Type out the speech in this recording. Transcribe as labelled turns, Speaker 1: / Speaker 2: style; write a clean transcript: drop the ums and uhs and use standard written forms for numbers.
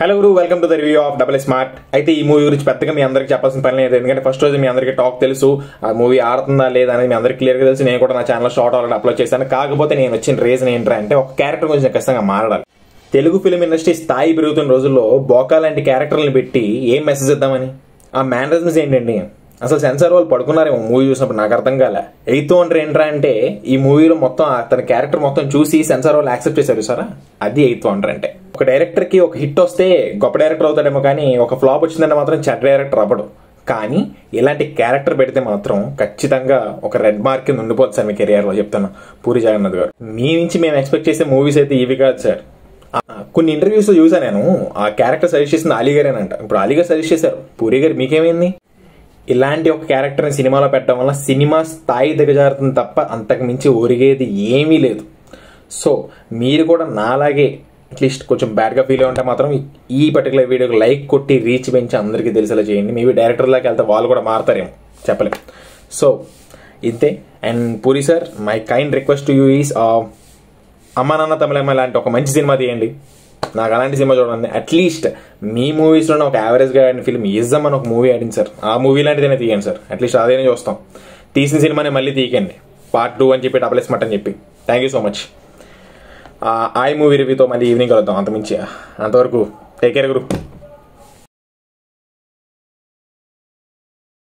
Speaker 1: Hello Guru, welcome to the review of double smart. అయితే ఈ movie గురించి పెద్దగా మీ అందరికీ చెప్పాల్సిన పని లేదు, ఎందుకంటే ఫస్ట్ రోజు మీ అందరికీ టాక్ తెలుసు, ఆ మూవీ ఆడుతుందా లేదా అనేది మీ అందరికీ క్లియర్గా తెలుసు. నేను కూడా నా ఛానల్ షార్ట్ ఆల్రెడీ అప్లోడ్ చేశాను. కాకపోతే నేను వచ్చిన రీజన్ ఏంటంటే ఒక క్యారెక్టర్ గురించి ఖచ్చితంగా మాట్లాడాలి. తెలుగు ఫిల్మ్ ఇండస్ట్రీ స్థాయి పెరుగుతున్న రోజుల్లో బోకా లాంటి క్యారెక్టర్లను పెట్టి ఏం మెసేజ్ ఇద్దామని, ఆ మేనరిజమ్స్ ఏంటండి? అసలు సెన్సార్ వాళ్ళు పడుకున్నారేమో మూవీ చూసినప్పుడు, నాకు అర్థం కాలే. ఎయిత్ వండర్ ఏంట్రా అంటే ఈ మూవీలో మొత్తం తన క్యారెక్టర్ మొత్తం చూసి సెన్సార్ వాళ్ళు యాక్సెప్ట్ చేశారు సారా, అది ఎయిత్ వండర్ అంటే. ఒక డైరెక్టర్ కి ఒక హిట్ వస్తే గొప్ప డైరెక్టర్ అవుతాడేమో, కానీ ఒక ఫ్లాప్ వచ్చిందంటే మాత్రం చెడ్డ డైరెక్టర్ అవ్వడు. కానీ ఇలాంటి క్యారెక్టర్ పెడితే మాత్రం ఖచ్చితంగా ఒక రెడ్ మార్క్ కింద ఉండిపోతుంది సార్ మీ కెరియర్ లో, చెప్తాను. పూరి జగన్నాథ్ గారు, మీ నుంచి మేము ఎక్స్పెక్ట్ చేసే మూవీస్ అయితే ఇవి కాదు సార్. కొన్ని ఇంటర్వ్యూస్ లో చూసా నేను, ఆ క్యారెక్టర్ సజెస్ట్ చేసింది అలీ గారేనంట. ఇప్పుడు అలీ గారు సజెస్ట్ చేశారు, పూరి గారు మీకేమైంది? ఇలాంటి ఒక క్యారెక్టర్ని సినిమాలో పెట్టడం వల్ల సినిమా స్థాయి దిగజారుతుంది తప్ప అంతకు మించి ఒరిగేది ఏమీ లేదు. సో మీరు కూడా నాలాగే అట్లీస్ట్ కొంచెం బ్యాడ్గా ఫీల్ అయి ఉంటే మాత్రం ఈ పర్టికులర్ వీడియోకి లైక్ కొట్టి రీచ్ పెంచి అందరికీ తెలిసేలా చేయండి. మేబీ డైరెక్టర్లోకి వెళ్తే వాళ్ళు కూడా మారుతారేమో, చెప్పలేం. సో ఇంతే. And puri sir, my kind request to you is అమ్మా నాన్న తమిళమ్మ లాంటి ఒక మంచి సినిమా తీయండి. నాకు అలాంటి సినిమా చూడండి. అట్లీస్ట్ మీ మూవీస్లోనే ఒక యావరేజ్గా ఆడిన ఫిల్మ్ ఇజ్జమ్ అని ఒక మూవీ ఆడింది సార్, ఆ మూవీ లాంటిదైనా తీయండి సార్. అట్లీస్ట్ అదైనా చూస్తాం. తీసిన సినిమాని మళ్ళీ తీయకండి, పార్ట్ 2 అని చెప్పి డబుల్ స్మార్ట్ అని చెప్పి. Thank you so much. ఆ మూవీ రివ్యూతో మళ్ళీ ఈవినింగ్ కలుద్దాం. అంతమించి అంతవరకు టేక్ కేర్ గురు.